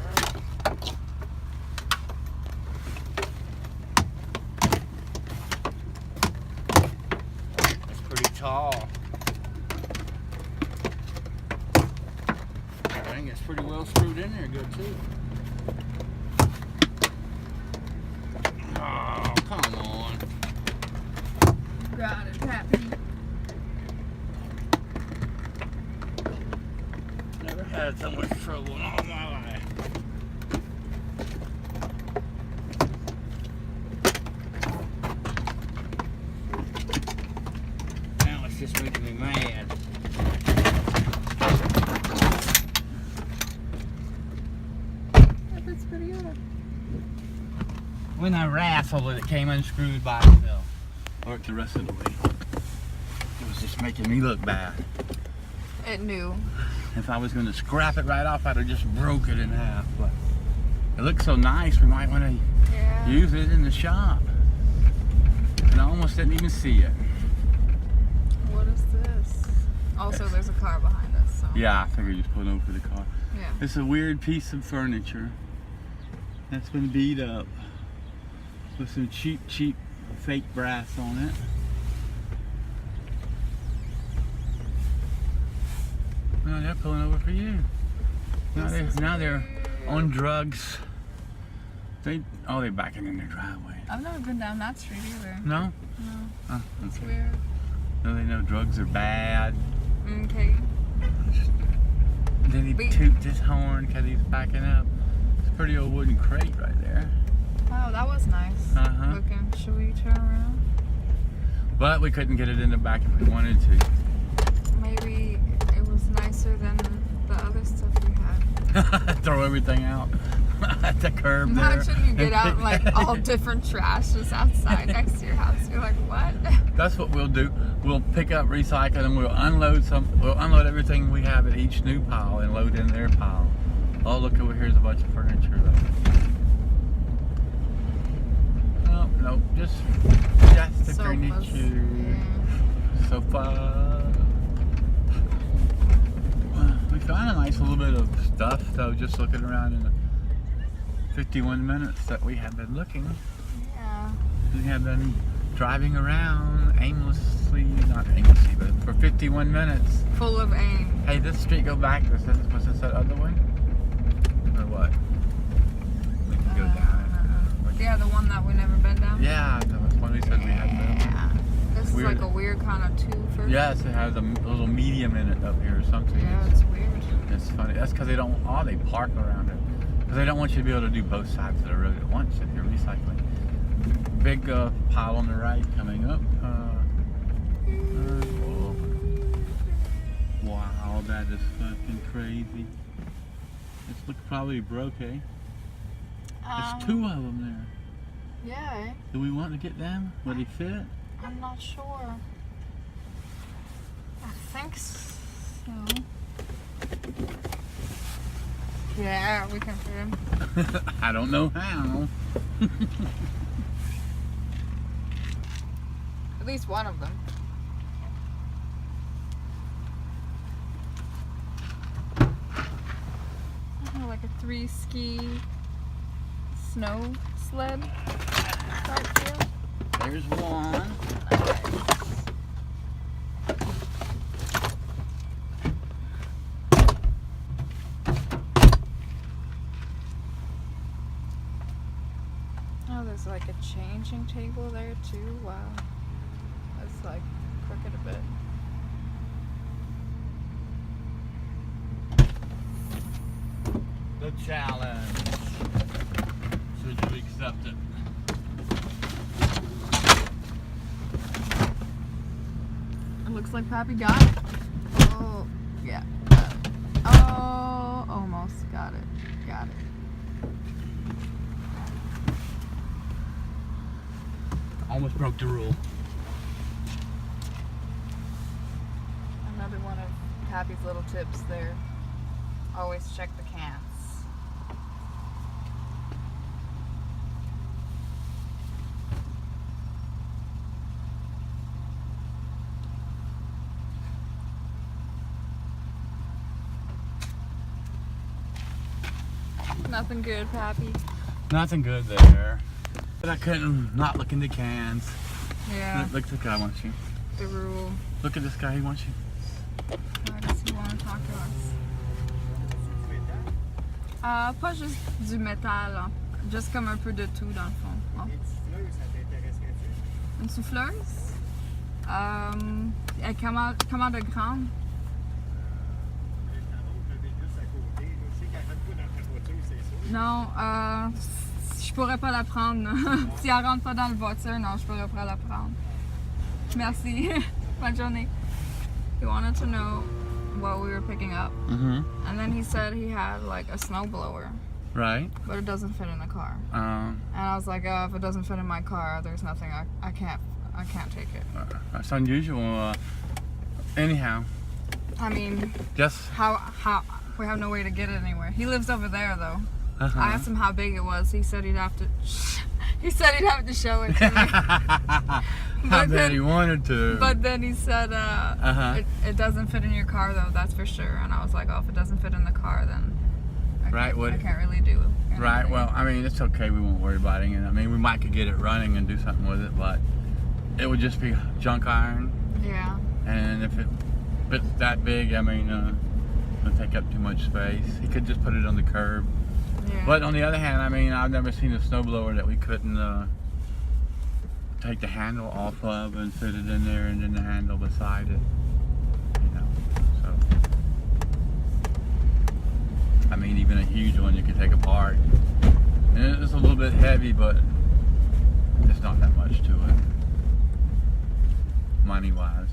It's pretty tall. I think it's pretty well screwed in there good too. had so much trouble in all my life. Now it's just making me mad. That's pretty good. When I raffled it, it came unscrewed by itself. Worked the rest of the way. It was just making me look bad. It knew. If I was going to scrap it right off, I'd have just broke it in half. But it looks so nice, we might want to use it in the shop. And I almost didn't even see it. What is this? Also, there's a car behind us. So. Yeah, I figured you just pulled over the car. Yeah. It's a weird piece of furniture that's been beat up with some cheap fake brass on it. No, they're pulling over for you. Now they're on drugs. They're backing in their driveway. I've never been down that street either. No? No. Oh, It's okay. weird. No, they know drugs are bad. Okay. Then he toots his horn because he's backing up. It's a pretty old wooden crate right there. Wow, that was nice. Uh-huh. Looking. Should we turn around? But we couldn't get it in the back if we wanted to. Maybe it was nicer than the other stuff we had. Throw everything out at the curb. Imagine there. you get out like all different trash just outside next to your house. You're like, what? That's what we'll do. We'll pick up, recycle, and we'll unload everything we have at each new pile and load in their pile. Oh, look over here's a bunch of furniture though. No, just the furniture. Yeah. Sofa. We found a nice little bit of stuff though, just looking around in the 51 minutes that we have been looking. Yeah. We have been driving around aimlessly, not aimlessly, but for 51 minutes. Full of aim. Hey, this street go back. Was this that other one? Or what? We can go down it. Yeah, the one that we never been down. Yeah, that was one we said we had been. Yeah. This is Weird. like a weird kind of twofer. Yes, it has a little medium in it up here or something. Yeah, it's weird. It's funny. That's because they park around it. Because they don't want you to be able to do both sides of the road at once if you're recycling. Big pile on the right coming up. Oh. Wow, that is fucking crazy. This looks probably broke, eh? There's two of them there. Yeah, eh? Do we want to get them? Will they fit? I'm not sure. I think so. Yeah, we can fit him. I don't know how. At least one of them. Oh, like a 3-ski snow sled type deal. There's one. Oh, there's like a changing table there too. Wow. That's like crooked a bit. The challenge. Should you accept it? It looks like Papi got it. Oh, yeah. Got it. Oh, almost got it. Got it. Almost broke the rule. Another one of Papi's little tips there. Always check the cans. Nothing good, Papi. Nothing good there. But I couldn't not look in the cans. Yeah. Look, this guy wants you. The rule. Look at this guy, he wants you. Why does he want to talk to us? Pas juste du métal, hein. Juste comme un peu de tout dans le fond. Oh. Une souffleuse? Comment de grande? Non, je pourrais pas la prendre. Si elle rentre pas dans la voiture, non, je pourrais pas la prendre. Merci. Bonne journée. He wanted to know what we were picking up. Mm-hmm. And then he said he had like a snowblower. Right. But it doesn't fit in the car. And I was like, oh, if it doesn't fit in my car, there's nothing, I can't take it. That's unusual. Anyhow. I mean, just how we have no way to get it anywhere. He lives over there though. Uh-huh. I asked him how big it was. He said he'd have to show it to me. I bet he wanted to. But then he said, it doesn't fit in your car though, that's for sure. And I was like, oh, if it doesn't fit in the car, then I can't really do it. Right, well, I mean, it's okay, we won't worry about it. I mean, we might could get it running and do something with it, but it would just be junk iron. Yeah. And if it's that big, I mean, it'll take up too much space. He could just put it on the curb. Yeah. But on the other hand, I mean, I've never seen a snowblower that we couldn't take the handle off of and fit it in there and then the handle beside it. You know, so. I mean, even a huge one you could take apart. And it's a little bit heavy, but it's not that much to it, money-wise.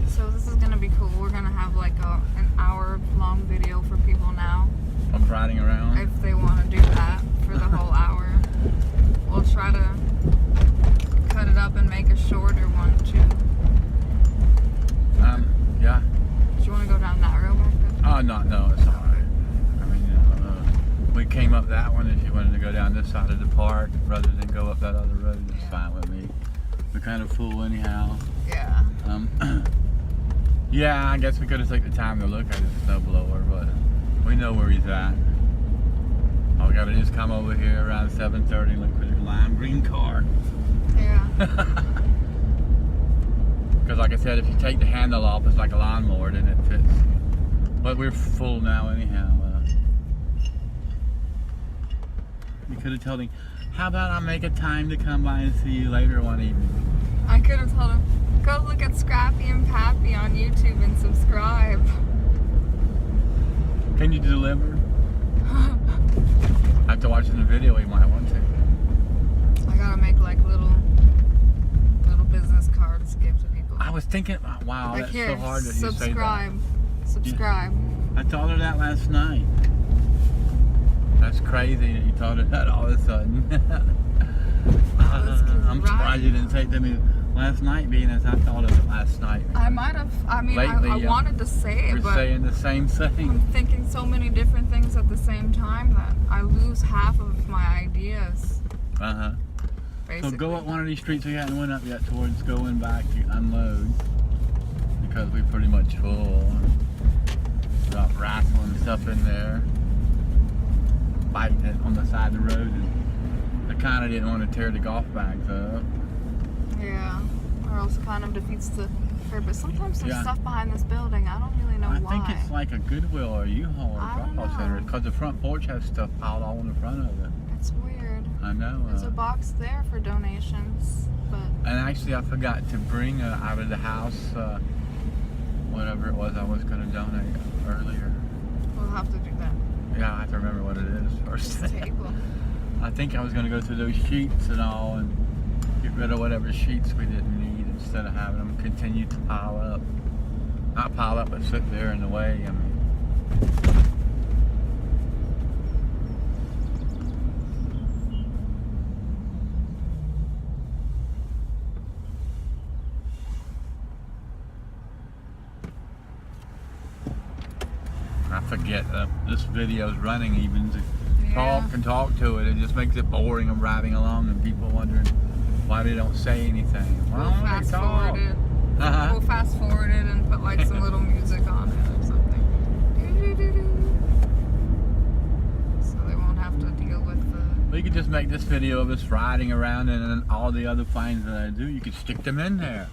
So this is gonna be cool. We're gonna have like an hour-long video for people now. Of riding around? If they want to do that for the whole hour. We'll try to cut it up and make a shorter one too. Yeah. Do you want to go down that road back there? Oh, no, it's alright. I mean, we came up that one. If you wanted to go down this side of the park rather than go up that other road, it's fine with me. We're kind of full anyhow. Yeah. Yeah, I guess we could have taken the time to look at his snowblower, but we know where he's at. All we gotta do is come over here around 7:30 and look for your lime green car. Yeah. Because like I said, if you take the handle off, it's like a lawnmower, then it fits. But we're full now anyhow. You could have told him, how about I make a time to come by and see you later one evening? I could have told him, go look at Scrappy and Papi on YouTube and subscribe. Can you deliver? After watching the video, you might want to. I gotta make like little business cards to give to people. I was thinking, wow, like that's here, so hard that you say that. Subscribe. Yeah. I told her that last night. That's crazy that you told her that all of a sudden. I'm surprised you didn't say it to me last night, being as I thought of it last night. I might have. I mean, lately, I wanted to say it, but you're saying the same thing. I'm thinking so many different things at the same time that I lose half of my ideas. So go up one of these streets we hadn't went up yet towards going back to unload, because we're pretty much full. Got wrestling stuff in there, biting it on the side of the road, and I kind of didn't want to tear the golf bags up. Yeah, or else it kind of defeats the purpose. Sometimes there's stuff behind this building. I don't really know why. I think it's like a Goodwill or U-Haul or drop-off center, because the front porch has stuff piled all in the front of it. It's weird. I know. There's a box there for donations, but... And actually, I forgot to bring out of the house whatever it was I was going to donate earlier. We'll have to do that. Yeah, I have to remember what it is first. This table. I think I was going to go through those sheets and all and get rid of whatever sheets we didn't need instead of having them continue to pile up. Not pile up, but sit there in the way. I mean. I forget this video's running even to talk to it. It just makes it boring of driving along and people wondering why they don't say anything. We'll fast forward it. We'll fast forward it and put like some little music on it or something. So they won't have to deal with the... Well, you could just make this video of us riding around and then all the other finds that I do, you could stick them in there.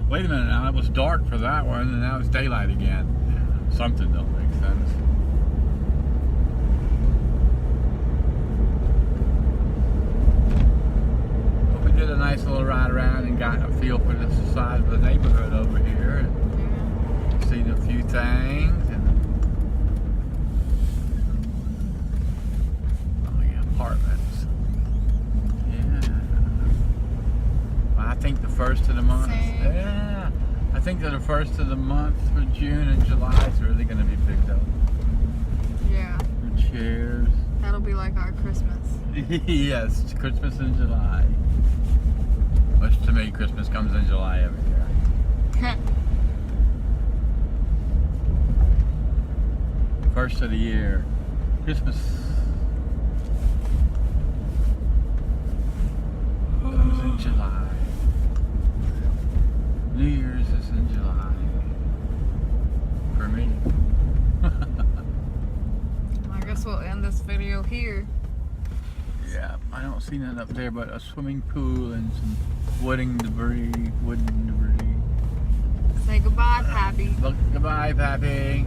Wait a minute now, it was dark for that one and now it's daylight again. Something don't make sense. But we did a nice little ride around and got a feel for the size of the neighborhood over here. And seen a few things. And first of the month for June, and July is really going to be big though. Yeah. The chairs. That'll be like our Christmas. Yes, it's Christmas in July. Which to me, Christmas comes in July every year. First of the year. Christmas comes in July. New Year's is in July. For me. I guess we'll end this video here. Yeah, I don't see nothing up there but a swimming pool and some wooden debris. Say goodbye, Pappy. Look, goodbye, Pappy.